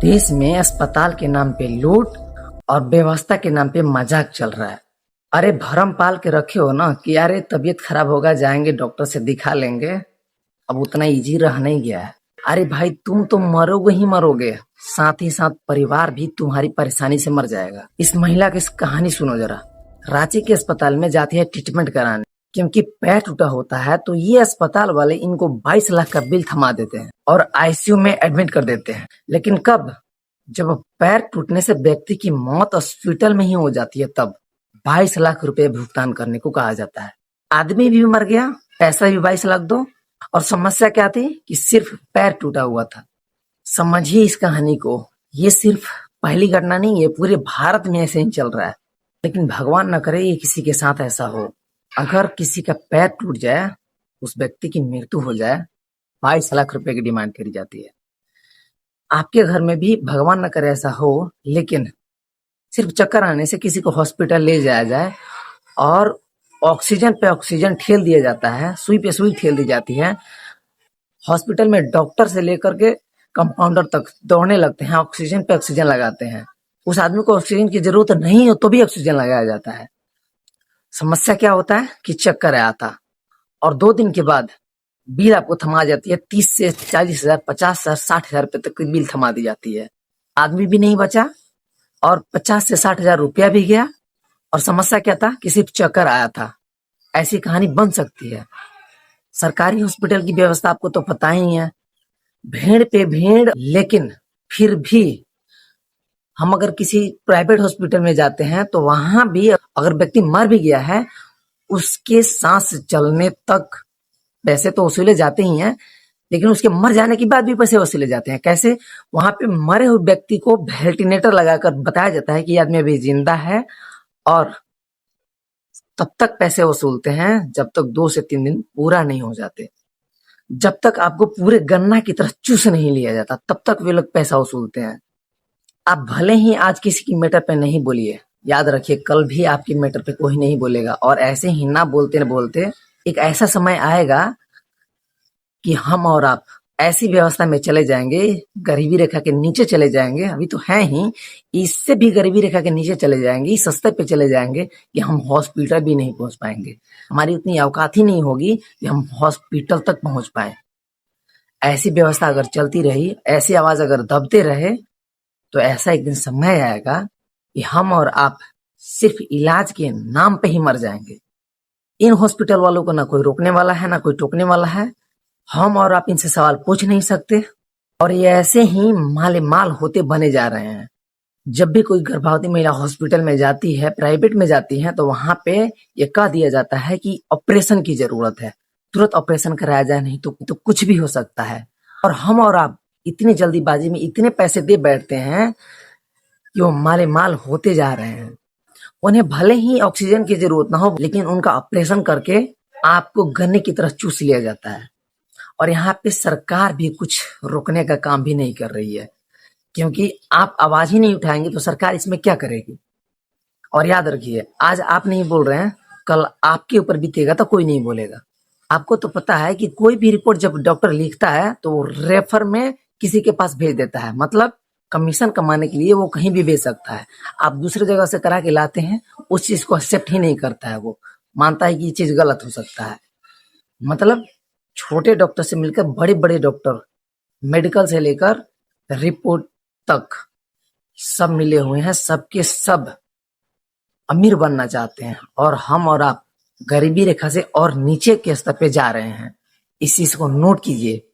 देश में अस्पताल के नाम पे लूट और व्यवस्था के नाम पे मजाक चल रहा है। अरे भरम पाल के रखे हो ना कि अरे तबीयत खराब होगा जाएंगे डॉक्टर से दिखा लेंगे। अब उतना इजी रह नहीं गया है। अरे भाई तुम तो मरोगे ही मरोगे, साथ ही साथ परिवार भी तुम्हारी परेशानी से मर जाएगा। इस महिला की इस कहानी सुनो जरा। रांची के अस्पताल में जाती है ट्रीटमेंट कराने, क्योंकि पैर टूटा होता है तो ये अस्पताल वाले इनको 22 लाख का बिल थमा देते हैं और आईसीयू में एडमिट कर देते हैं। लेकिन कब? जब पैर टूटने से व्यक्ति की मौत हॉस्पिटल में ही हो जाती है, तब 22 लाख रुपए भुगतान करने को कहा जाता है। आदमी भी मर गया, पैसा भी 22 लाख दो। और समस्या क्या थी कि सिर्फ पैर टूटा हुआ था। समझिए इस कहानी को, ये सिर्फ पहली घटना नहीं है, पूरे भारत में ऐसे ही चल रहा है। लेकिन भगवान न करे ये किसी के साथ ऐसा हो। अगर किसी का पैर टूट जाए, उस व्यक्ति की मृत्यु हो जाए, 22 लाख रुपए की डिमांड करी जाती है। आपके घर में भी भगवान न करे ऐसा हो, लेकिन सिर्फ चक्कर आने से किसी को हॉस्पिटल ले जाया जाए और ऑक्सीजन पे ऑक्सीजन ठेल दिया जाता है, सुई पे सुई ठेल दी जाती है। हॉस्पिटल में डॉक्टर से लेकर के कंपाउंडर तक दौड़ने लगते हैं, ऑक्सीजन पे ऑक्सीजन लगाते हैं। उस आदमी को ऑक्सीजन की जरूरत नहीं हो तो भी ऑक्सीजन लगाया जाता है। समस्या क्या होता है कि चक्कर आता और 2 दिन के बाद बिल आपको थमा जाती है। 30 से 40 हजार, 50 हजार, 60 हजार रुपए तक की बिल थमा दी जाती है। आदमी भी नहीं बचा और 50 से 60 हजार रुपया भी गया। और समस्या क्या था कि सिर्फ चक्कर आया था। ऐसी कहानी बन सकती है। सरकारी हॉस्पिटल की व्यवस्था आपको तो पता ही है, भीड़ पे भीड़। लेकिन फिर भी हम अगर किसी प्राइवेट हॉस्पिटल में जाते हैं तो वहां भी अगर व्यक्ति मर भी गया है, उसके सांस चलने तक पैसे तो वसूले जाते ही हैं, लेकिन उसके मर जाने के बाद भी पैसे वसूले जाते हैं। कैसे? वहां पे मरे हुए व्यक्ति को वेंटिलेटर लगाकर बताया जाता है कि ये आदमी अभी जिंदा है, और तब तक पैसे वसूलते हैं जब तक 2 से 3 दिन पूरा नहीं हो जाते। जब तक आपको पूरे गन्ना की तरह चूस नहीं लिया जाता, तब तक वे लोग पैसा वसूलते हैं। आप भले ही आज किसी की मैटर पे नहीं बोलिए, याद रखिए कल भी आपकी मैटर पे कोई नहीं बोलेगा। और ऐसे ही ना बोलते बोलते एक ऐसा समय आएगा कि हम और आप ऐसी व्यवस्था में चले जाएंगे, गरीबी रेखा के नीचे चले जाएंगे, अभी तो है ही, इससे भी गरीबी रेखा के नीचे चले जाएंगे, इस सस्ते पे चले जाएंगे कि हम हॉस्पिटल भी नहीं पहुंच पाएंगे। हमारी उतनी औकात ही नहीं होगी कि हम हॉस्पिटल तक पहुंच पाए। ऐसी व्यवस्था अगर चलती रही, ऐसी आवाज अगर दबते रहे, तो ऐसा एक दिन समय आएगा कि हम और आप सिर्फ इलाज के नाम पे ही मर जाएंगे। इन हॉस्पिटल वालों को ना कोई रोकने वाला है, ना कोई टोकने वाला है। हम और आप इनसे सवाल पूछ नहीं सकते, और ये ऐसे ही माले माल होते बने जा रहे हैं। जब भी कोई गर्भवती महिला हॉस्पिटल में जाती है, प्राइवेट में जाती है, तो वहां पे ये कह दिया जाता है कि ऑपरेशन की जरूरत है, तुरंत ऑपरेशन कराया जाए, नहीं तो कुछ भी हो सकता है। और हम और आप इतनी जल्दीबाजी में इतने पैसे दे बैठते हैं कि वो माले माल होते जा रहे हैं। उन्हें भले ही ऑक्सीजन की जरूरत ना हो, लेकिन उनका ऑपरेशन करके आपको गन्ने की तरह चूस लिया जाता है। और यहाँ पे सरकार भी कुछ रोकने का काम भी नहीं कर रही है, क्योंकि आप आवाज ही नहीं उठाएंगे तो सरकार इसमें क्या करेगी। और याद रखिए, आज आप नहीं बोल रहे हैं, कल आपके ऊपर बीतेगा तो कोई नहीं बोलेगा। आपको तो पता है कि कोई भी रिपोर्ट जब डॉक्टर लिखता है तो वो रेफर में किसी के पास भेज देता है, मतलब कमीशन कमाने के लिए वो कहीं भी भेज सकता है। आप दूसरे जगह से करा के लाते हैं, उस चीज को एक्सेप्ट ही नहीं करता है, वो मानता है कि ये चीज गलत हो सकता है। मतलब छोटे डॉक्टर से मिलकर बड़े बड़े डॉक्टर, मेडिकल से लेकर रिपोर्ट तक सब मिले हुए हैं, सबके सब अमीर बनना चाहते हैं, और हम और आप गरीबी रेखा से और नीचे के स्तर पे जा रहे हैं। इस चीज को नोट कीजिए।